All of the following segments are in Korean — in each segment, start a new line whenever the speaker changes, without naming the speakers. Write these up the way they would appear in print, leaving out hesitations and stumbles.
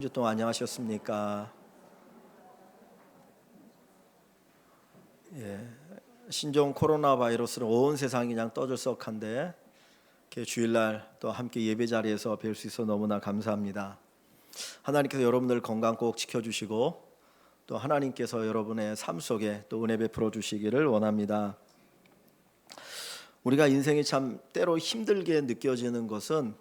주 동안 안녕하셨습니까? 예, 신종 코로나 바이러스로 온 세상이 그냥 떠들썩한데 이렇게 주일날 또 함께 예배 자리에서 뵐 수 있어 너무나 감사합니다. 하나님께서 여러분들 건강 꼭 지켜주시고 또 하나님께서 여러분의 삶 속에 또 은혜 베풀어 주시기를 원합니다. 우리가 인생이 참 때로 힘들게 느껴지는 것은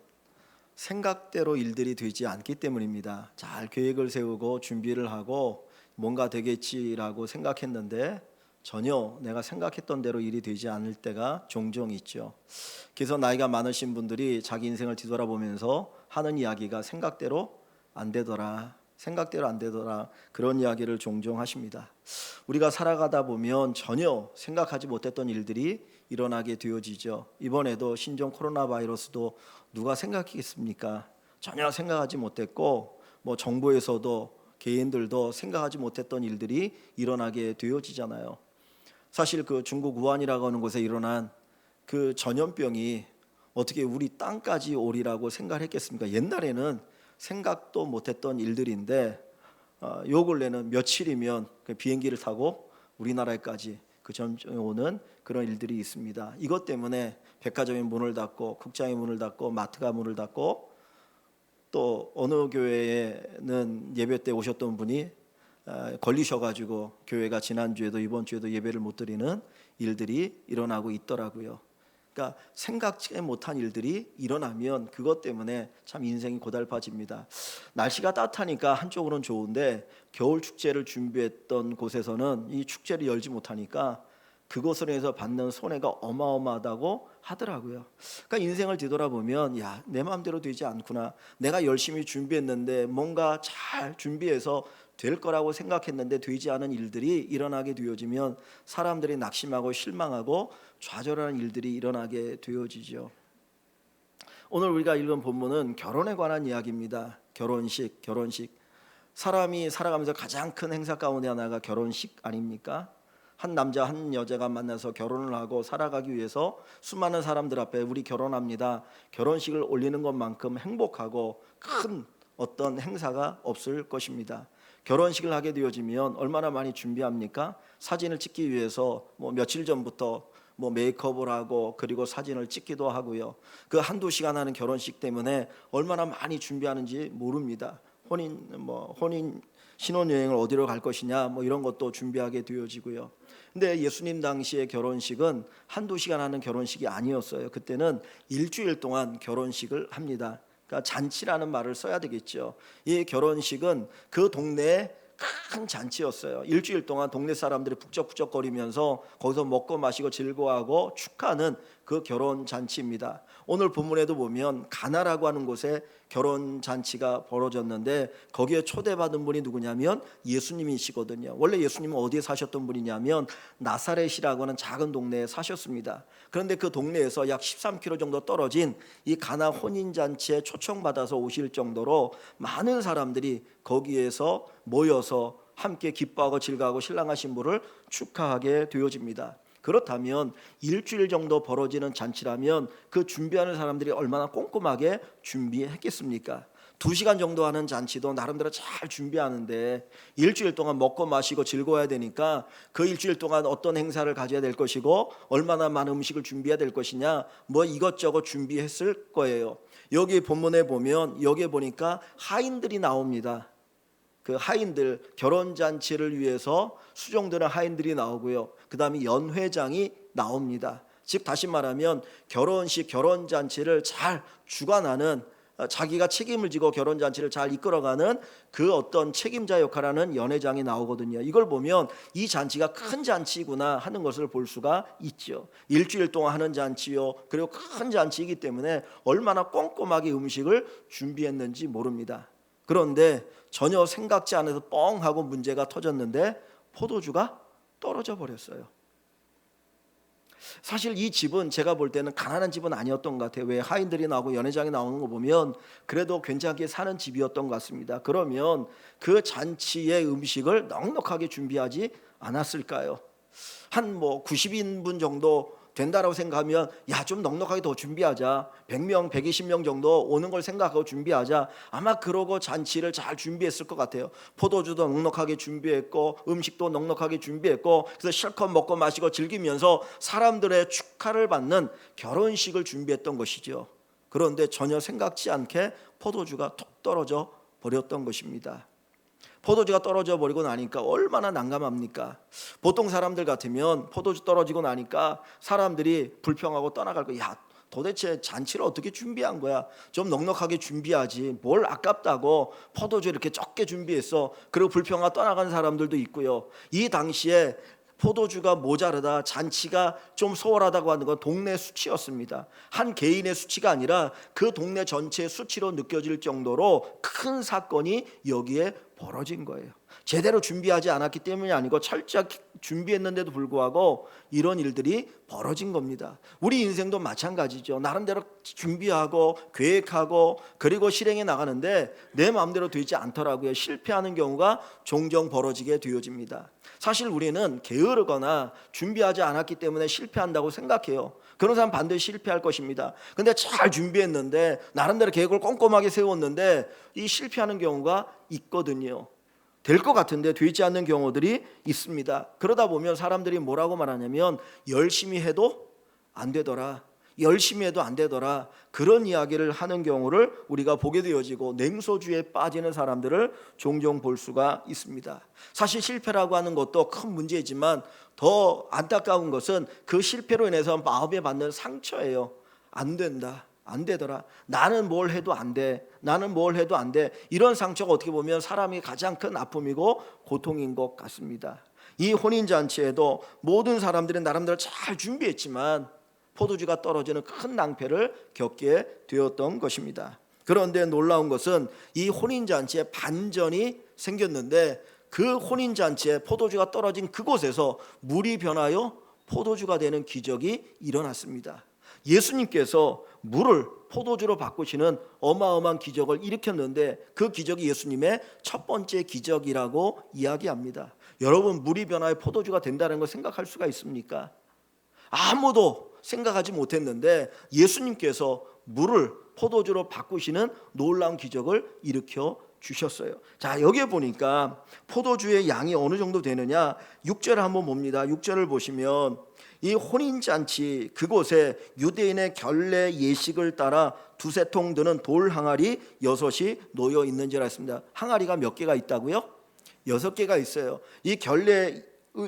생각대로 일들이 되지 않기 때문입니다. 잘 계획을 세우고 준비를 하고 뭔가 되겠지라고 생각했는데 전혀 내가 생각했던 대로 일이 되지 않을 때가 종종 있죠. 그래서 나이가 많으신 분들이 자기 인생을 뒤돌아보면서 하는 이야기가 생각대로 안 되더라, 생각대로 안 되더라, 그런 이야기를 종종 하십니다. 우리가 살아가다 보면 전혀 생각하지 못했던 일들이 일어나게 되어지죠. 이번에도 신종 코로나 바이러스도 누가 생각했겠습니까? 전혀 생각하지 못했고 정부에서도 개인들도 생각하지 못했던 일들이 일어나게 되어지잖아요. 사실 그 중국 우한이라고 하는 곳에 일어난 그 전염병이 어떻게 우리 땅까지 오리라고 생각을 했겠습니까? 옛날에는 생각도 못했던 일들인데 요 근래는 며칠이면 그 비행기를 타고 우리나라에까지 그 전염병이 오는 그런 일들이 있습니다. 이것 때문에 백화점이 문을 닫고 극장이 문을 닫고 마트가 문을 닫고 또 어느 교회에는 예배 때 오셨던 분이 걸리셔가지고 교회가 지난주에도 이번 주에도 예배를 못 드리는 일들이 일어나고 있더라고요. 그러니까 생각지 못한 일들이 일어나면 그것 때문에 참 인생이 고달파집니다. 날씨가 따뜻하니까 한쪽으로는 좋은데 겨울 축제를 준비했던 곳에서는 이 축제를 열지 못하니까 그것으로 해서 받는 손해가 어마어마하다고 하더라고요. 그러니까 인생을 뒤돌아보면 야, 내 마음대로 되지 않구나. 내가 열심히 준비했는데 뭔가 잘 준비해서 될 거라고 생각했는데 되지 않은 일들이 일어나게 되어지면 사람들이 낙심하고 실망하고 좌절하는 일들이 일어나게 되어지죠. 오늘 우리가 읽은 본문은 결혼에 관한 이야기입니다. 결혼식. 사람이 살아가면서 가장 큰 행사 가운데 하나가 결혼식 아닙니까? 한 남자 한 여자가 만나서 결혼을 하고 살아가기 위해서 수많은 사람들 앞에 우리 결혼합니다, 결혼식을 올리는 것만큼 행복하고 큰 어떤 행사가 없을 것입니다. 결혼식을 하게 되어지면 얼마나 많이 준비합니까? 사진을 찍기 위해서 며칠 전부터 메이크업을 하고 그리고 사진을 찍기도 하고요. 그 한두 시간 하는 결혼식 때문에 얼마나 많이 준비하는지 모릅니다. 혼인 신혼여행을 어디로 갈 것이냐 이런 것도 준비하게 되어지고요. 근데 예수님 당시의 결혼식은 한두 시간 하는 결혼식이 아니었어요. 그때는 일주일 동안 결혼식을 합니다. 그러니까 잔치라는 말을 써야 되겠죠. 이 결혼식은 그 동네에 큰 잔치였어요. 일주일 동안 동네 사람들이 북적북적거리면서 거기서 먹고 마시고 즐거워하고 축하하는 그 결혼 잔치입니다. 오늘 본문에도 보면 가나라고 하는 곳에 결혼 잔치가 벌어졌는데 거기에 초대받은 분이 누구냐면 예수님이시거든요. 원래 예수님은 어디에 사셨던 분이냐면 나사렛이라고 하는 작은 동네에 사셨습니다. 그런데 그 동네에서 약 13km 정도 떨어진 이 가나 혼인 잔치에 초청받아서 오실 정도로 많은 사람들이 거기에서 모여서 함께 기뻐하고 즐거워하고 신랑과 신부를 축하하게 되어집니다. 그렇다면 일주일 정도 벌어지는 잔치라면 그 준비하는 사람들이 얼마나 꼼꼼하게 준비했겠습니까? 2시간 정도 하는 잔치도 나름대로 잘 준비하는데 일주일 동안 먹고 마시고 즐거워야 되니까 그 일주일 동안 어떤 행사를 가져야 될 것이고 얼마나 많은 음식을 준비해야 될 것이냐 이것저것 준비했을 거예요. 여기 본문에 보면 여기에 보니까 하인들이 나옵니다. 그 하인들, 결혼잔치를 위해서 수종되는 하인들이 나오고요. 그 다음에 연회장이 나옵니다. 즉 다시 말하면 결혼식, 결혼잔치를 잘 주관하는, 자기가 책임을 지고 결혼잔치를 잘 이끌어가는 그 어떤 책임자 역할하는 연회장이 나오거든요. 이걸 보면 이 잔치가 큰 잔치구나 하는 것을 볼 수가 있죠. 일주일 동안 하는 잔치요, 그리고 큰 잔치이기 때문에 얼마나 꼼꼼하게 음식을 준비했는지 모릅니다. 그런데 전혀 생각지 않아서 뻥 하고 문제가 터졌는데 포도주가 떨어져 버렸어요. 사실 이 집은 제가 볼 때는 가난한 집은 아니었던 것 같아요. 왜 하인들이 나오고 연회장이 나오는 거 보면 그래도 괜찮게 사는 집이었던 것 같습니다. 그러면 그 잔치의 음식을 넉넉하게 준비하지 않았을까요? 한 90인분 정도 된다라고 생각하면 야, 좀 넉넉하게 더 준비하자. 100명, 120명 정도 오는 걸 생각하고 준비하자. 아마 그러고 잔치를 잘 준비했을 것 같아요. 포도주도 넉넉하게 준비했고 음식도 넉넉하게 준비했고, 그래서 실컷 먹고 마시고 즐기면서 사람들의 축하를 받는 결혼식을 준비했던 것이죠. 그런데 전혀 생각지 않게 포도주가 툭 떨어져 버렸던 것입니다. 포도주가 떨어져 버리고 나니까 얼마나 난감합니까? 보통 사람들 같으면 포도주 떨어지고 나니까 사람들이 불평하고 떠나갈 거야. 야, 도대체 잔치를 어떻게 준비한 거야? 좀 넉넉하게 준비하지. 뭘 아깝다고 포도주 이렇게 적게 준비했어. 그리고 불평하고 떠나간 사람들도 있고요. 이 당시에 포도주가 모자르다, 잔치가 좀 소홀하다고 하는 건 동네 수치였습니다. 한 개인의 수치가 아니라 그 동네 전체의 수치로 느껴질 정도로 큰 사건이 여기에 벌어진 거예요. 제대로 준비하지 않았기 때문이 아니고 철저하게 준비했는데도 불구하고 이런 일들이 벌어진 겁니다. 우리 인생도 마찬가지죠. 나름대로 준비하고 계획하고 그리고 실행해 나가는데 내 마음대로 되지 않더라고요. 실패하는 경우가 종종 벌어지게 되어집니다. 사실 우리는 게으르거나 준비하지 않았기 때문에 실패한다고 생각해요. 그런 사람 반드시 실패할 것입니다. 근데 잘 준비했는데 나름대로 계획을 꼼꼼하게 세웠는데 이 실패하는 경우가 있거든요. 될 것 같은데 되지 않는 경우들이 있습니다. 그러다 보면 사람들이 뭐라고 말하냐면 열심히 해도 안 되더라, 열심히 해도 안 되더라, 그런 이야기를 하는 경우를 우리가 보게 되어지고 냉소주의에 빠지는 사람들을 종종 볼 수가 있습니다. 사실 실패라고 하는 것도 큰 문제이지만 더 안타까운 것은 그 실패로 인해서 마음에 받는 상처예요. 안 된다, 안 되더라, 나는 뭘 해도 안 돼, 나는 뭘 해도 안 돼. 이런 상처가 어떻게 보면 사람이 가장 큰 아픔이고 고통인 것 같습니다. 이 혼인잔치에도 모든 사람들이 나름대로 잘 준비했지만 포도주가 떨어지는 큰 낭패를 겪게 되었던 것입니다. 그런데 놀라운 것은 이 혼인잔치에 반전이 생겼는데 그 혼인잔치에 포도주가 떨어진 그곳에서 물이 변하여 포도주가 되는 기적이 일어났습니다. 예수님께서 물을 포도주로 바꾸시는 어마어마한 기적을 일으켰는데 그 기적이 예수님의 첫 번째 기적이라고 이야기합니다. 여러분, 물이 변하여 포도주가 된다는 걸 생각할 수가 있습니까? 아무도 생각하지 못했는데 예수님께서 물을 포도주로 바꾸시는 놀라운 기적을 일으켜 주셨어요. 자, 여기에 보니까 포도주의 양이 어느 정도 되느냐, 6절을 한번 봅니다. 6절을 보시면 이 혼인잔치 그곳에 유대인의 결례 예식을 따라 두세 통 드는 돌 항아리 6이 놓여 있는지라 했습니다. 항아리가 몇 개가 있다고요? 6개가 있어요. 이 결례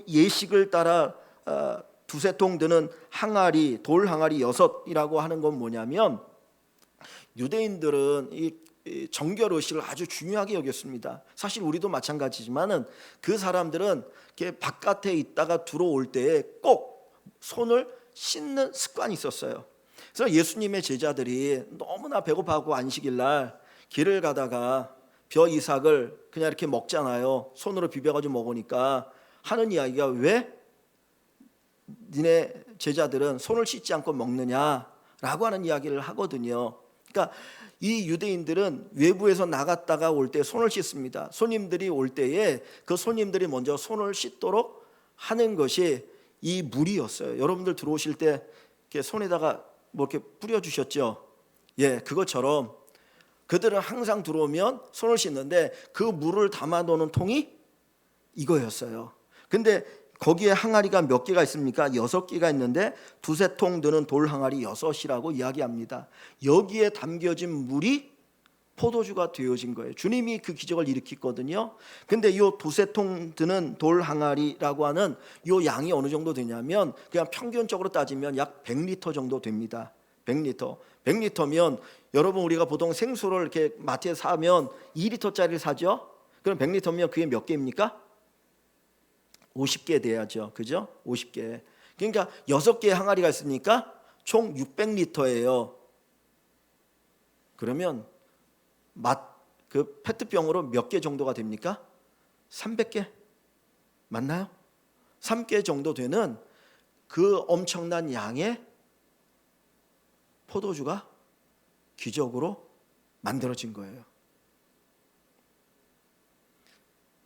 예식을 따라 두세 통 드는 항아리, 돌 항아리 6이라고 하는 건 뭐냐면 유대인들은 이 정결 의식을 아주 중요하게 여겼습니다. 사실 우리도 마찬가지지만은 그 사람들은 이렇게 바깥에 있다가 들어올 때에 꼭 손을 씻는 습관이 있었어요. 그래서 예수님의 제자들이 너무나 배고파하고 안식일 날 길을 가다가 벼 이삭을 그냥 이렇게 먹잖아요. 손으로 비벼가지고 먹으니까 하는 이야기가 왜 니네 제자들은 손을 씻지 않고 먹느냐라고 하는 이야기를 하거든요. 그러니까 이 유대인들은 외부에서 나갔다가 올 때 손을 씻습니다. 손님들이 올 때에 그 손님들이 먼저 손을 씻도록 하는 것이 이 물이었어요. 여러분들 들어오실 때 이렇게 손에다가 뭐 이렇게 뿌려주셨죠? 예, 그것처럼 그들은 항상 들어오면 손을 씻는데 그 물을 담아놓는 통이 이거였어요. 근데 거기에 항아리가 몇 개가 있습니까? 6개가 있는데 두세 통 드는 돌 항아리 6이라고 이야기합니다. 여기에 담겨진 물이 포도주가 되어진 거예요. 주님이 그 기적을 일으켰거든요. 근데 이 두세 통 드는 돌 항아리라고 하는 이 양이 어느 정도 되냐면 그냥 평균적으로 따지면 약 100리터 정도 됩니다. 100리터. 100리터면 여러분 우리가 보통 생수를 이렇게 마트에 사면 2리터짜리를 사죠. 그럼 100리터면 그게 몇 개입니까? 50개 돼야죠. 그죠? 50개. 그러니까 6개의 항아리가 있으니까 총 600리터예요. 그러면 그 페트병으로 몇 개 정도가 됩니까? 300개? 맞나요? 3개 정도 되는 그 엄청난 양의 포도주가 기적으로 만들어진 거예요.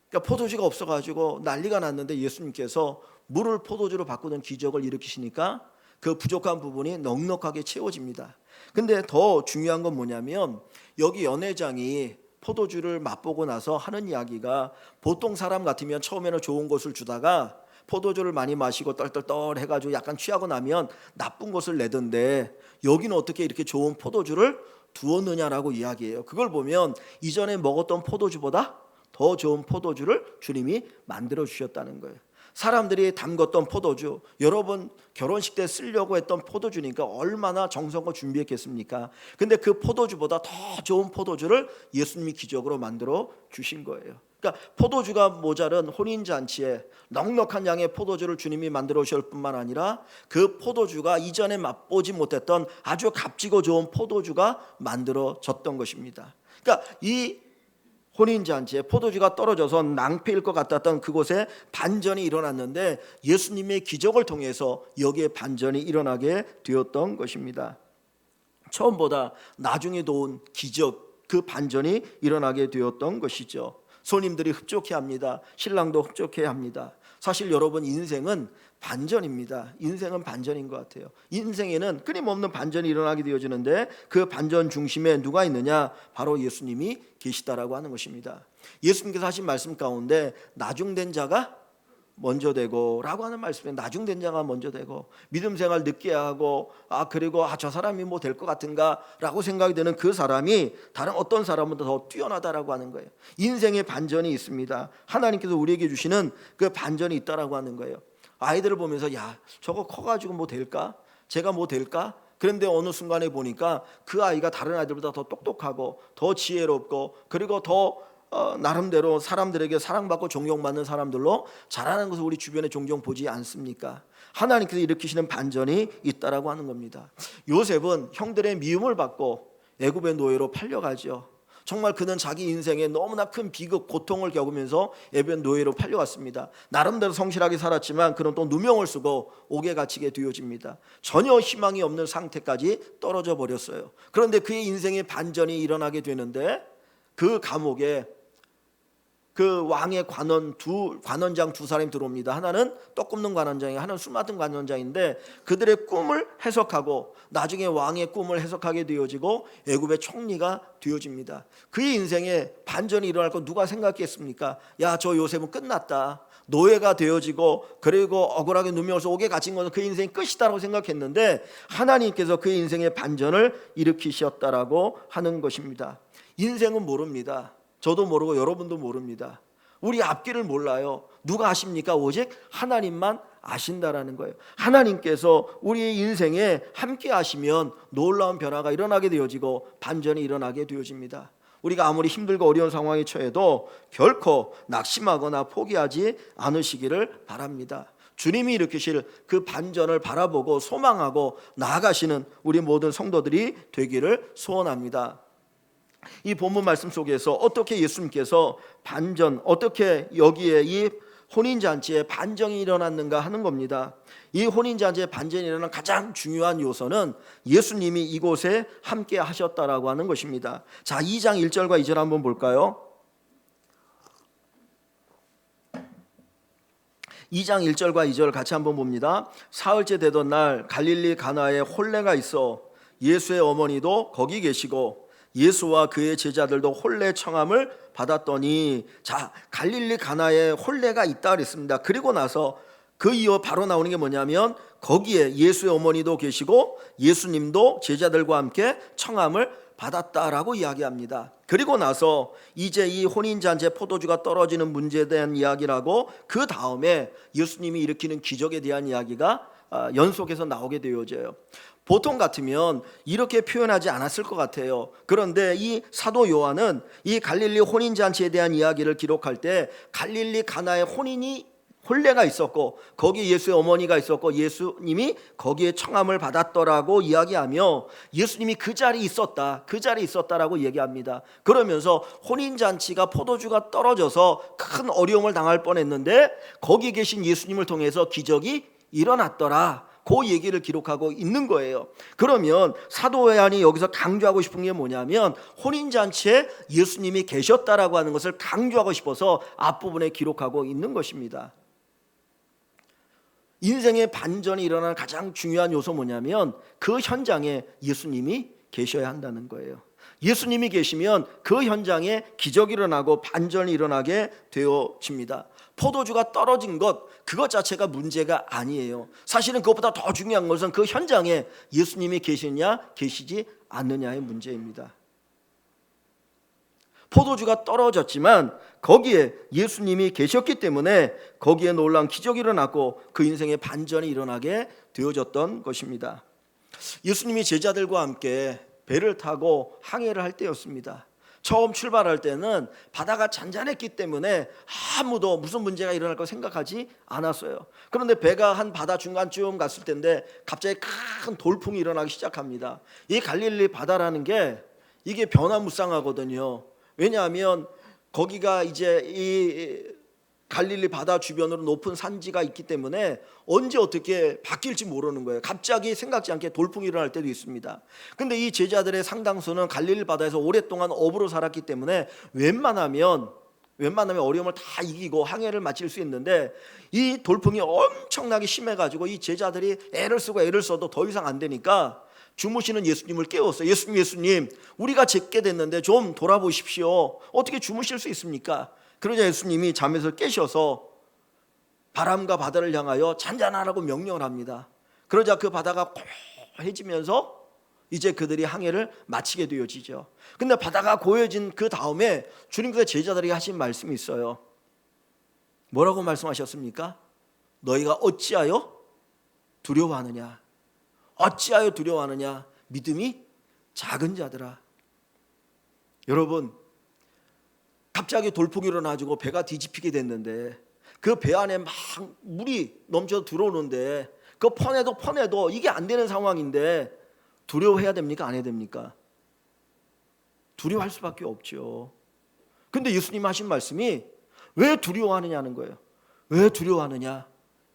그러니까 포도주가 없어가지고 난리가 났는데 예수님께서 물을 포도주로 바꾸는 기적을 일으키시니까 그 부족한 부분이 넉넉하게 채워집니다. 근데 더 중요한 건 뭐냐면 여기 연회장이 포도주를 맛보고 나서 하는 이야기가, 보통 사람 같으면 처음에는 좋은 것을 주다가 포도주를 많이 마시고 떨떨떨 해가지고 약간 취하고 나면 나쁜 것을 내던데, 여기는 어떻게 이렇게 좋은 포도주를 두었느냐라고 이야기해요. 그걸 보면 이전에 먹었던 포도주보다 더 좋은 포도주를 주님이 만들어 주셨다는 거예요. 사람들이 담궜던 포도주, 여러분 결혼식 때 쓰려고 했던 포도주니까 얼마나 정성껏 준비했겠습니까? 근데 그 포도주보다 더 좋은 포도주를 예수님이 기적으로 만들어 주신 거예요. 그러니까 포도주가 모자른 혼인잔치에 넉넉한 양의 포도주를 주님이 만들어 주실 뿐만 아니라 그 포도주가 이전에 맛보지 못했던 아주 값지고 좋은 포도주가 만들어졌던 것입니다. 그러니까 이 혼인잔치에 포도주가 떨어져서 낭패일 것 같았던 그곳에 반전이 일어났는데 예수님의 기적을 통해서 여기에 반전이 일어나게 되었던 것입니다. 처음보다 나중에 도운 기적, 그 반전이 일어나게 되었던 것이죠. 손님들이 흡족해합니다. 신랑도 흡족해합니다. 사실 여러분, 인생은 반전입니다. 인생은 반전인 것 같아요. 인생에는 끊임없는 반전이 일어나게 되어지는데 그 반전 중심에 누가 있느냐? 바로 예수님이 계시다라고 하는 것입니다. 예수님께서 하신 말씀 가운데 나중된 자가 먼저 되고 라고 하는 말씀에, 나중된 자가 먼저 되고 믿음 생활 늦게 하고 그리고 저 사람이 뭐 될 것 같은가 라고 생각이 되는 그 사람이 다른 어떤 사람보다 더 뛰어나다라고 하는 거예요. 인생의 반전이 있습니다. 하나님께서 우리에게 주시는 그 반전이 있다라고 하는 거예요. 아이들을 보면서 야, 저거 커가지고 뭐 될까? 제가 뭐 될까? 그런데 어느 순간에 보니까 그 아이가 다른 아이들보다 더 똑똑하고 더 지혜롭고 그리고 더 나름대로 사람들에게 사랑받고 존경받는 사람들로 자라는 것을 우리 주변에 종종 보지 않습니까? 하나님께서 일으키시는 반전이 있다라고 하는 겁니다. 요셉은 형들의 미움을 받고 애굽의 노예로 팔려가죠. 정말 그는 자기 인생에 너무나 큰 비극, 고통을 겪으면서 애굽의 노예로 팔려갔습니다. 나름대로 성실하게 살았지만 그는 또 누명을 쓰고 옥에 갇히게 되어집니다. 전혀 희망이 없는 상태까지 떨어져 버렸어요. 그런데 그의 인생의 반전이 일어나게 되는데 그 감옥에 그 왕의 관원장 두 사람이 들어옵니다. 하나는 떡 굽는 관원장이고 하나는 술 맡은 관원장인데 그들의 꿈을 해석하고 나중에 왕의 꿈을 해석하게 되어지고 애굽의 총리가 되어집니다. 그의 인생에 반전이 일어날 거 누가 생각했습니까? 야, 저 요셉은 끝났다. 노예가 되어지고 그리고 억울하게 누명을 써 옥에 갇힌 것은 그 인생이 끝이다라고 생각했는데 하나님께서 그의 인생의 반전을 일으키셨다라고 하는 것입니다. 인생은 모릅니다. 저도 모르고 여러분도 모릅니다. 우리 앞길을 몰라요. 누가 아십니까? 오직 하나님만 아신다라는 거예요. 하나님께서 우리의 인생에 함께 하시면 놀라운 변화가 일어나게 되어지고 반전이 일어나게 되어집니다. 우리가 아무리 힘들고 어려운 상황에 처해도 결코 낙심하거나 포기하지 않으시기를 바랍니다. 주님이 일으키실 그 반전을 바라보고 소망하고 나아가시는 우리 모든 성도들이 되기를 소원합니다. 이 본문 말씀 속에서 어떻게 예수님께서 반전, 어떻게 여기에 이 혼인잔치에 반전이 일어났는가 하는 겁니다. 이 혼인잔치에 반전이 일어난 가장 중요한 요소는 예수님이 이곳에 함께 하셨다라고 하는 것입니다. 자, 2장 1절과 2절 한번 볼까요? 2장 1절과 2절 같이 한번 봅니다. 사흘째 되던 날 갈릴리 가나에 혼례가 있어 예수의 어머니도 거기 계시고 예수와 그의 제자들도 혼례 청함을 받았더니, 자, 갈릴리 가나에 혼례가 있다 그랬습니다. 그리고 나서 그 이후 바로 나오는 게 뭐냐면 거기에 예수의 어머니도 계시고 예수님도 제자들과 함께 청함을 받았다라고 이야기합니다. 그리고 나서 이제 이 혼인잔치에 포도주가 떨어지는 문제에 대한 이야기라고 그 다음에 예수님이 일으키는 기적에 대한 이야기가 연속해서 나오게 되어져요. 보통 같으면 이렇게 표현하지 않았을 것 같아요. 그런데 이 사도 요한은 이 갈릴리 혼인잔치에 대한 이야기를 기록할 때 갈릴리 가나에 혼례가 있었고 거기에 예수의 어머니가 있었고 예수님이 거기에 청함을 받았더라고 이야기하며 예수님이 그 자리에 있었다라고 얘기합니다. 그러면서 혼인잔치가 포도주가 떨어져서 큰 어려움을 당할 뻔했는데 거기 계신 예수님을 통해서 기적이 일어났더라, 그 얘기를 기록하고 있는 거예요. 그러면 사도 요한이 여기서 강조하고 싶은 게 뭐냐면 혼인잔치에 예수님이 계셨다라고 하는 것을 강조하고 싶어서 앞부분에 기록하고 있는 것입니다. 인생의 반전이 일어나는 가장 중요한 요소 뭐냐면 그 현장에 예수님이 계셔야 한다는 거예요. 예수님이 계시면 그 현장에 기적이 일어나고 반전이 일어나게 되어집니다. 포도주가 떨어진 것, 그것 자체가 문제가 아니에요. 사실은 그것보다 더 중요한 것은 그 현장에 예수님이 계시냐 계시지 않느냐의 문제입니다. 포도주가 떨어졌지만 거기에 예수님이 계셨기 때문에 거기에 놀라운 기적이 일어났고 그 인생의 반전이 일어나게 되어졌던 것입니다. 예수님이 제자들과 함께 배를 타고 항해를 할 때였습니다. 처음 출발할 때는 바다가 잔잔했기 때문에 아무도 무슨 문제가 일어날 거 생각하지 않았어요. 그런데 배가 한 바다 중간쯤 갔을 때인데 갑자기 큰 돌풍이 일어나기 시작합니다. 이 갈릴리 바다라는 게 이게 변화무쌍하거든요. 왜냐하면 거기가 이제 이 갈릴리 바다 주변으로 높은 산지가 있기 때문에 언제 어떻게 바뀔지 모르는 거예요. 갑자기 생각지 않게 돌풍이 일어날 때도 있습니다. 근데 이 제자들의 상당수는 갈릴리 바다에서 오랫동안 어부로 살았기 때문에 웬만하면 어려움을 다 이기고 항해를 마칠 수 있는데 이 돌풍이 엄청나게 심해가지고 이 제자들이 애를 쓰고 애를 써도 더 이상 안 되니까 주무시는 예수님을 깨웠어요. 예수님, 우리가 젖게 됐는데 좀 돌아보십시오. 어떻게 주무실 수 있습니까? 그러자 예수님이 잠에서 깨셔서 바람과 바다를 향하여 잔잔하라고 명령을 합니다. 그러자 그 바다가 고요해지면서 이제 그들이 항해를 마치게 되어지죠. 근데 바다가 고요해진 그 다음에 주님께서 제자들에게 하신 말씀이 있어요. 뭐라고 말씀하셨습니까? 너희가 어찌하여 두려워하느냐? 어찌하여 두려워하느냐? 믿음이 작은 자들아. 여러분, 갑자기 돌풍이 일어나지고 배가 뒤집히게 됐는데 그 배 안에 막 물이 넘쳐 들어오는데 그 퍼내도 이게 안 되는 상황인데 두려워해야 됩니까? 안 해야 됩니까? 두려워할 수밖에 없죠. 근데 예수님 하신 말씀이 왜 두려워하느냐는 거예요. 왜 두려워하느냐?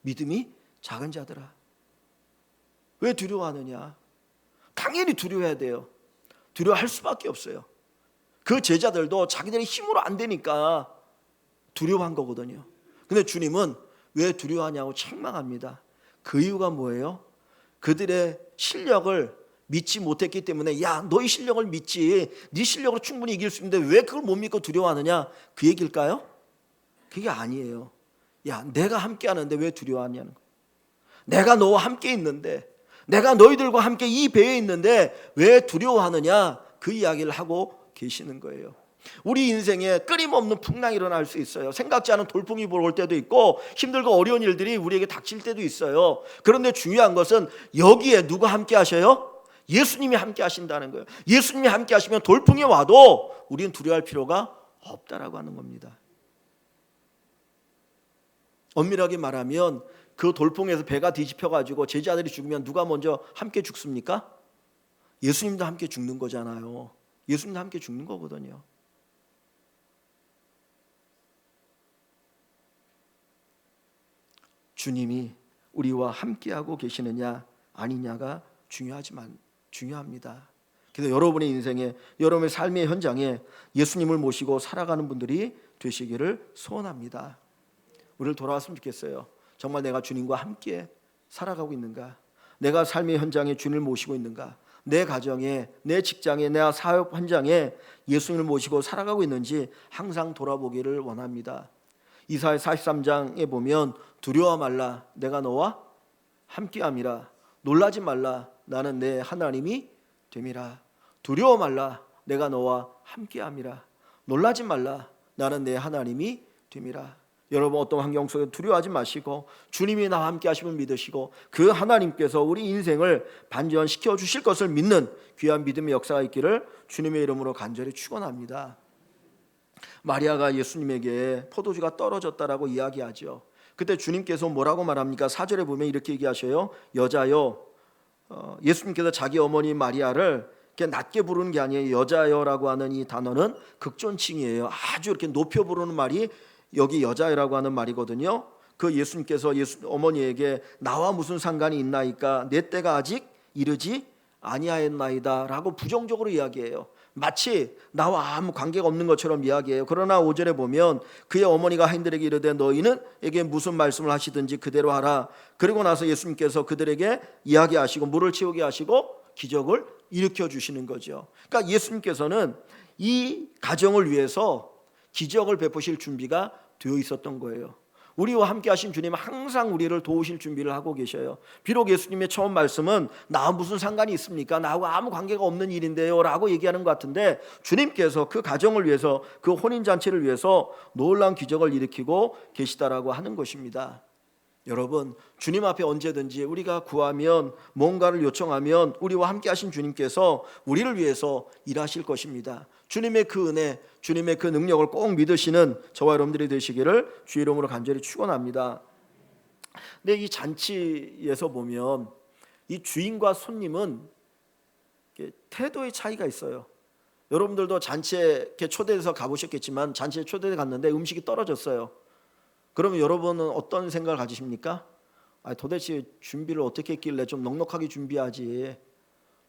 믿음이 작은 자들아. 왜 두려워하느냐? 당연히 두려워해야 돼요. 두려워할 수밖에 없어요. 그 제자들도 자기들의 힘으로 안 되니까 두려워한 거거든요. 근데 주님은 왜 두려워하냐고 책망합니다. 그 이유가 뭐예요? 그들의 실력을 믿지 못했기 때문에 야, 너희 실력을 믿지. 네 실력으로 충분히 이길 수 있는데 왜 그걸 못 믿고 두려워하느냐? 그 얘기일까요? 그게 아니에요. 야, 내가 함께 하는데 왜 두려워하냐는 거예요. 내가 너와 함께 있는데, 내가 너희들과 함께 이 배에 있는데 왜 두려워하느냐? 그 이야기를 하고 계시는 거예요. 우리 인생에 끊임없는 풍랑이 일어날 수 있어요. 생각지 않은 돌풍이 불어올 때도 있고 힘들고 어려운 일들이 우리에게 닥칠 때도 있어요. 그런데 중요한 것은 여기에 누가 함께 하셔요? 예수님이 함께 하신다는 거예요. 예수님이 함께 하시면 돌풍이 와도 우리는 두려워할 필요가 없다라고 하는 겁니다. 엄밀하게 말하면 그 돌풍에서 배가 뒤집혀가지고 제자들이 죽으면 누가 먼저 함께 죽습니까? 예수님도 함께 죽는 거잖아요. 예수님도 함께 죽는 거거든요. 주님이 우리와 함께하고 계시느냐 아니냐가 중요합니다. 그래서 여러분의 인생에, 여러분의 삶의 현장에 예수님을 모시고 살아가는 분들이 되시기를 소원합니다. 우리를 돌아왔으면 좋겠어요. 정말 내가 주님과 함께 살아가고 있는가? 내가 삶의 현장에 주님을 모시고 있는가? 내 가정에, 내 직장에, 내 사업 현장에 예수님을 모시고 살아가고 있는지 항상 돌아보기를 원합니다. 이사야 43장에 보면 두려워 말라, 내가 너와 함께함이라. 놀라지 말라, 나는 내 하나님이 됨이라. 두려워 말라, 내가 너와 함께함이라. 놀라지 말라, 나는 내 하나님이 됨이라. 여러분, 어떤 환경 속에 두려워하지 마시고 주님이 나와 함께 하심을 믿으시고 그 하나님께서 우리 인생을 반전시켜 주실 것을 믿는 귀한 믿음의 역사가 있기를 주님의 이름으로 간절히 축원합니다. 마리아가 예수님에게 포도주가 떨어졌다라고 이야기하죠. 그때 주님께서 뭐라고 말합니까? 4절에 보면 이렇게 얘기하셔요. 여자여, 예수님께서 자기 어머니 마리아를 이렇게 낮게 부르는 게 아니에요. 여자여라고 하는 이 단어는 극존칭이에요. 아주 이렇게 높여 부르는 말이 여기 여자라고 하는 말이거든요. 그 예수님께서 어머니에게 나와 무슨 상관이 있나이까? 내 때가 아직 이르지 아니하였나이다 라고 부정적으로 이야기해요. 마치 나와 아무 관계가 없는 것처럼 이야기해요. 그러나 5절에 보면 그의 어머니가 하인들에게 이르되 너희는 에게 무슨 말씀을 하시든지 그대로 하라. 그리고 나서 예수님께서 그들에게 이야기하시고 물을 채우게 하시고 기적을 일으켜 주시는 거죠. 그러니까 예수님께서는 이 가정을 위해서 기적을 베푸실 준비가 되어 있었던 거예요. 우리와 함께 하신 주님은 항상 우리를 도우실 준비를 하고 계셔요. 비록 예수님의 처음 말씀은 나와 무슨 상관이 있습니까? 나하고 아무 관계가 없는 일인데요 라고 얘기하는 것 같은데, 주님께서 그 가정을 위해서, 그 혼인잔치를 위해서 놀라운 기적을 일으키고 계시다라고 하는 것입니다. 여러분, 주님 앞에 언제든지 우리가 구하면, 뭔가를 요청하면 우리와 함께 하신 주님께서 우리를 위해서 일하실 것입니다. 주님의 그 은혜, 주님의 그 능력을 꼭 믿으시는 저와 여러분들이 되시기를 주의 이름으로 간절히 축원합니다. 근데 이 잔치에서 보면 이 주인과 손님은 태도의 차이가 있어요. 여러분들도 잔치에 초대해서 가보셨겠지만, 잔치에 초대해 갔는데 음식이 떨어졌어요. 그러면 여러분은 어떤 생각을 가지십니까? 도대체 준비를 어떻게 했길래 좀 넉넉하게 준비하지,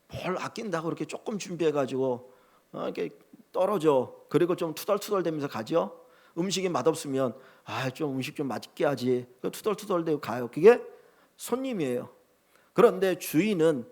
뭘 아낀다고 그렇게 조금 준비해가지고 이렇게 떨어져. 그리고 좀 투덜투덜대면서 가죠. 음식이 맛없으면 좀 음식 좀 맛있게 하지, 투덜투덜대고 가요. 그게 손님이에요. 그런데 주인은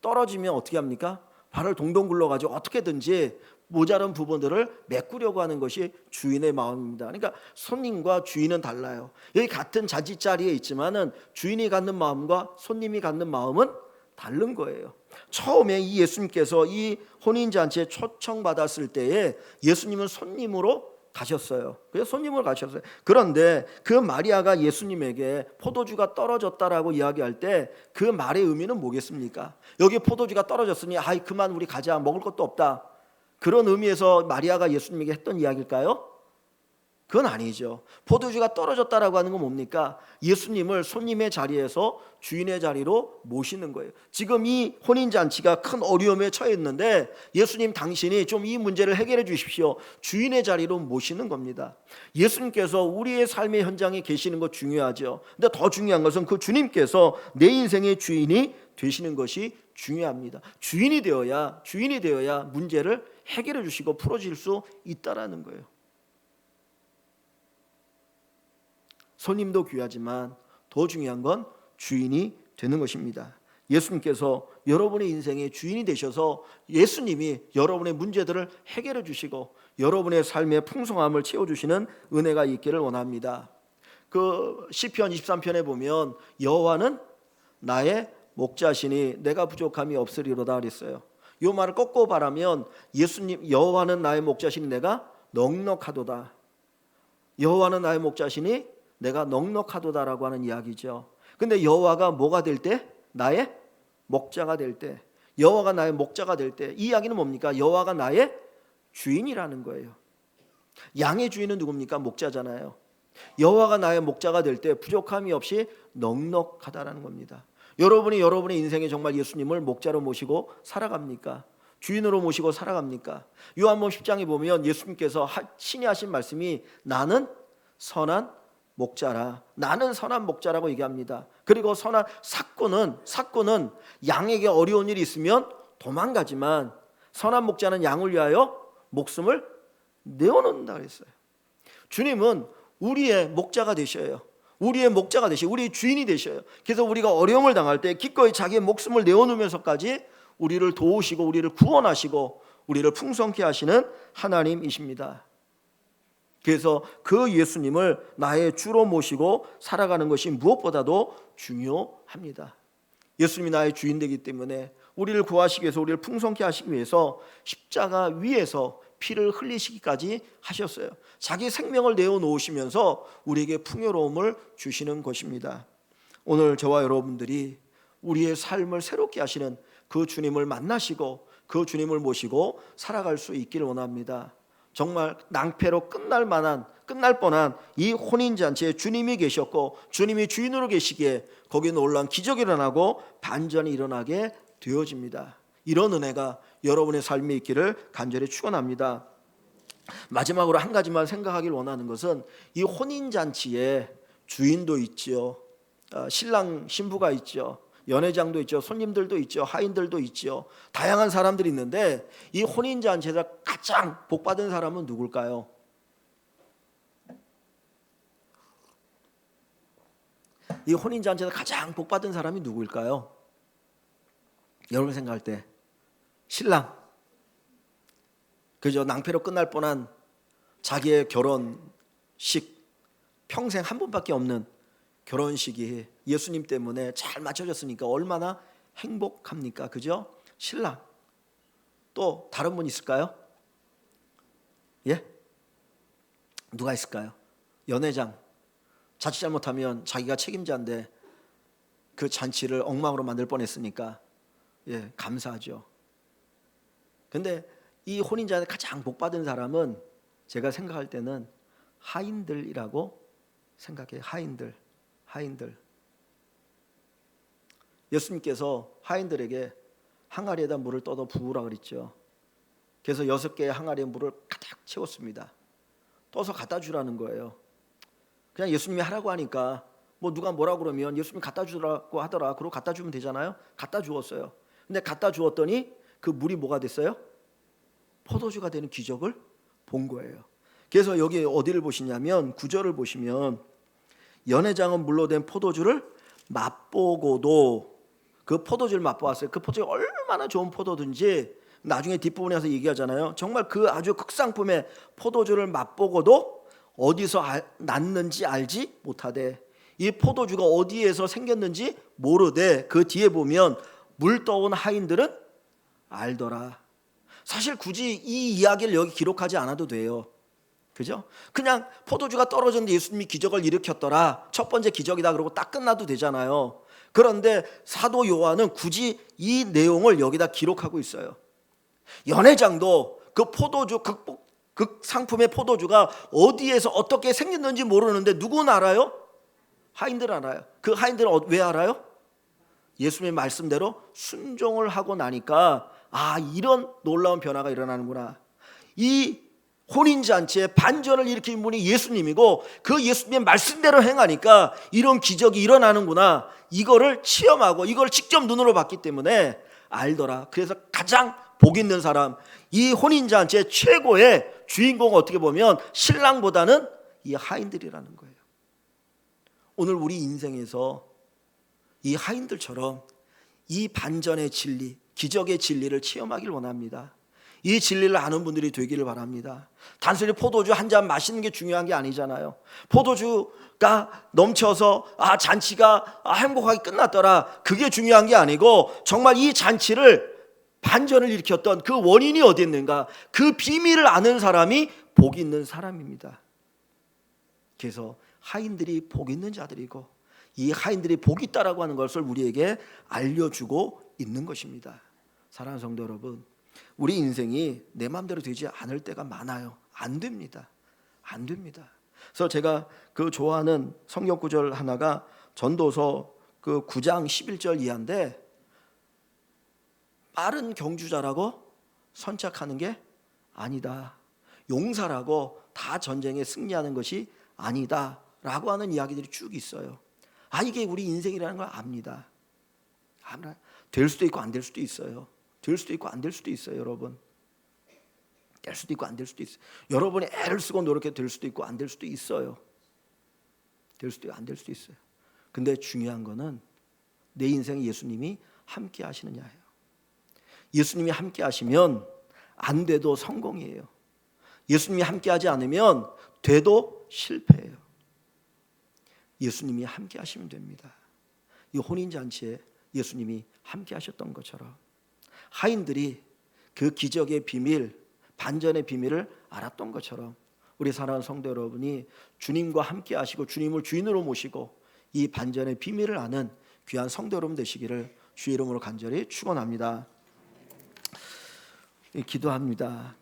떨어지면 어떻게 합니까? 발을 동동 굴러가지고 어떻게든지 모자란 부분들을 메꾸려고 하는 것이 주인의 마음입니다. 그러니까 손님과 주인은 달라요. 여기 같은 자리에 있지만은 주인이 갖는 마음과 손님이 갖는 마음은 다른 거예요. 처음에 이 예수님께서 이 혼인잔치에 초청받았을 때에 예수님은 손님으로 가셨어요. 그래서 손님으로 가셨어요. 그런데 그 마리아가 예수님에게 포도주가 떨어졌다라고 이야기할 때 그 말의 의미는 뭐겠습니까? 여기 포도주가 떨어졌으니 그만 우리 가자, 먹을 것도 없다, 그런 의미에서 마리아가 예수님에게 했던 이야기일까요? 그건 아니죠. 포도주가 떨어졌다라고 하는 건 뭡니까? 예수님을 손님의 자리에서 주인의 자리로 모시는 거예요. 지금 이 혼인잔치가 큰 어려움에 처해 있는데 예수님 당신이 좀 이 문제를 해결해 주십시오. 주인의 자리로 모시는 겁니다. 예수님께서 우리의 삶의 현장에 계시는 것 중요하죠. 근데 더 중요한 것은 그 주님께서 내 인생의 주인이 되시는 것이 중요합니다. 주인이 되어야 문제를 해결해 주시고 풀어질 수 있다라는 거예요. 손님도 귀하지만 더 중요한 건 주인이 되는 것입니다. 예수님께서 여러분의 인생의 주인이 되셔서 예수님이 여러분의 문제들을 해결해 주시고 여러분의 삶의 풍성함을 채워주시는 은혜가 있기를 원합니다. 그 시편 23편에 보면 여호와는 나의 목자시니 내가 부족함이 없으리로다 그랬어요. 이 말을 꺾고 바라면 예수님, 여호와는 나의 목자시니 내가 넉넉하도다. 여호와는 나의 목자시니 내가 넉넉하도다라고 하는 이야기죠. 근데 여호와가 뭐가 될 때? 나의 목자가 될 때. 여호와가 나의 목자가 될 때, 이 이야기는 뭡니까? 여호와가 나의 주인이라는 거예요. 양의 주인은 누굽니까? 목자잖아요. 여호와가 나의 목자가 될 때 부족함이 없이 넉넉하다라는 겁니다. 여러분이 여러분의 인생에 정말 예수님을 목자로 모시고 살아갑니까? 주인으로 모시고 살아갑니까? 요한복음 10장에 보면 예수님께서 친히 하신 말씀이 나는 선한 목자라, 나는 선한 목자라고 얘기합니다. 그리고 선한 사꾼은 양에게 어려운 일이 있으면 도망가지만 선한 목자는 양을 위하여 목숨을 내어놓는다 그랬어요. 주님은 우리의 목자가 되셔요. 우리의 목자가 되시고 우리의 주인이 되셔요. 그래서 우리가 어려움을 당할 때 기꺼이 자기의 목숨을 내어놓으면서까지 우리를 도우시고 우리를 구원하시고 우리를 풍성케 하시는 하나님이십니다. 그래서 그 예수님을 나의 주로 모시고 살아가는 것이 무엇보다도 중요합니다. 예수님이 나의 주인 되기 때문에 우리를 구하시기 위해서, 우리를 풍성케 하시기 위해서 십자가 위에서 피를 흘리시기까지 하셨어요. 자기 생명을 내어놓으시면서 우리에게 풍요로움을 주시는 것입니다. 오늘 저와 여러분들이 우리의 삶을 새롭게 하시는 그 주님을 만나시고 그 주님을 모시고 살아갈 수 있기를 원합니다. 정말 낭패로 끝날 뻔한 이 혼인잔치에 주님이 계셨고 주님이 주인으로 계시기에 거기에 놀라운 기적이 일어나고 반전이 일어나게 되어집니다. 이런 은혜가 여러분의 삶에 있기를 간절히 축원합니다. 마지막으로 한 가지만 생각하길 원하는 것은 이 혼인잔치에 주인도 있지요, 신랑 신부가 있죠. 연회장도 있죠, 손님들도 있죠, 하인들도 있죠. 다양한 사람들이 있는데 이 혼인잔치에서 가장 복받은 사람은 누굴까요? 이 혼인잔치에서 가장 복받은 사람이 누구일까요? 여러분 생각할 때 신랑, 그죠? 낭패로 끝날 뻔한 자기의 결혼식, 평생 한 번밖에 없는 결혼식이 예수님 때문에 잘 맞춰졌으니까 얼마나 행복합니까? 그죠? 신랑. 또 다른 분 있을까요? 예? 누가 있을까요? 연회장. 자칫 잘못하면 자기가 책임자인데 그 잔치를 엉망으로 만들 뻔했으니까 예, 감사하죠. 근데 이 혼인잔치에 가장 복받은 사람은 제가 생각할 때는 하인들이라고 생각해요. 하인들. 예수님께서 하인들에게 항아리에다 물을 떠서 부으라 그랬죠. 그래서 6개의 항아리에 물을 가득 채웠습니다. 떠서 갖다 주라는 거예요. 그냥 예수님이 하라고 하니까 뭐 누가 뭐라 그러면 예수님이 갖다 주라고 하더라. 그러고 갖다 주면 되잖아요. 갖다 주었어요. 근데 갖다 주었더니 그 물이 뭐가 됐어요? 포도주가 되는 기적을 본 거예요. 그래서 여기 어디를 보시냐면 9절을 보시면 연회장은 물로 된 포도주를 맛보고도 그 포도주를 맛보았어요. 그 포도주가 얼마나 좋은 포도든지 나중에 뒷부분에 가서 얘기하잖아요. 정말 그 아주 극상품의 포도주를 맛보고도 어디서 났는지 알지 못하되, 이 포도주가 어디에서 생겼는지 모르되 그 뒤에 보면 물 떠온 하인들은 알더라. 사실 굳이 이 이야기를 여기 기록하지 않아도 돼요. 그죠? 그냥 포도주가 떨어졌는데 예수님이 기적을 일으켰더라, 첫 번째 기적이다 그러고 딱 끝나도 되잖아요. 그런데 사도 요한은 굳이 이 내용을 여기다 기록하고 있어요. 연회장도 그 포도주, 상품의 포도주가 어디에서 어떻게 생겼는지 모르는데 누구는 알아요? 하인들 알아요. 그 하인들은 왜 알아요? 예수님의 말씀대로 순종을 하고 나니까 이런 놀라운 변화가 일어나는구나. 이 혼인잔치에 반전을 일으킨 분이 예수님이고 그 예수님의 말씀대로 행하니까 이런 기적이 일어나는구나. 이거를 체험하고 이걸 직접 눈으로 봤기 때문에 알더라. 그래서 가장 복 있는 사람, 이 혼인잔치의 최고의 주인공은 어떻게 보면 신랑보다는 이 하인들이라는 거예요. 오늘 우리 인생에서 이 하인들처럼 이 반전의 진리, 기적의 진리를 체험하길 원합니다. 이 진리를 아는 분들이 되기를 바랍니다. 단순히 포도주 한 잔 마시는 게 중요한 게 아니잖아요. 포도주가 넘쳐서 잔치가 행복하게 끝났더라, 그게 중요한 게 아니고 정말 이 잔치를 반전을 일으켰던 그 원인이 어디 있는가, 그 비밀을 아는 사람이 복 있는 사람입니다. 그래서 하인들이 복 있는 자들이고 이 하인들이 복 있다라고 하는 것을 우리에게 알려주고 있는 것입니다. 사랑하는 성도 여러분, 우리 인생이 내 마음대로 되지 않을 때가 많아요. 안 됩니다. 그래서 제가 그 좋아하는 성경 구절 하나가 전도서 그 9장 11절 이하인데, 빠른 경주자라고 선착하는 게 아니다. 용사라고 다 전쟁에 승리하는 것이 아니다 라고 하는 이야기들이 쭉 있어요. 이게 우리 인생이라는 걸 압니다. 될 수도 있고 안 될 수도 있어요. 될 수도 있고 안 될 수도 있어요. 여러분, 될 수도 있고 안 될 수도 있어요. 여러분이 애를 쓰고 노력해 될 수도 있고 안 될 수도 있어요. 될 수도 있고 안 될 수도 있어요. 근데 중요한 거는 내 인생에 예수님이 함께 하시느냐예요. 예수님이 함께 하시면 안 돼도 성공이에요. 예수님이 함께 하지 않으면 돼도 실패예요. 예수님이 함께 하시면 됩니다. 이 혼인잔치에 예수님이 함께 하셨던 것처럼 하인들이 그 기적의 비밀, 반전의 비밀을 알았던 것처럼 우리 사랑하는 성도 여러분이 주님과 함께 하시고 주님을 주인으로 모시고 이 반전의 비밀을 아는 귀한 성도 여러분 되시기를 주의 이름으로 간절히 축원합니다. 기도합니다.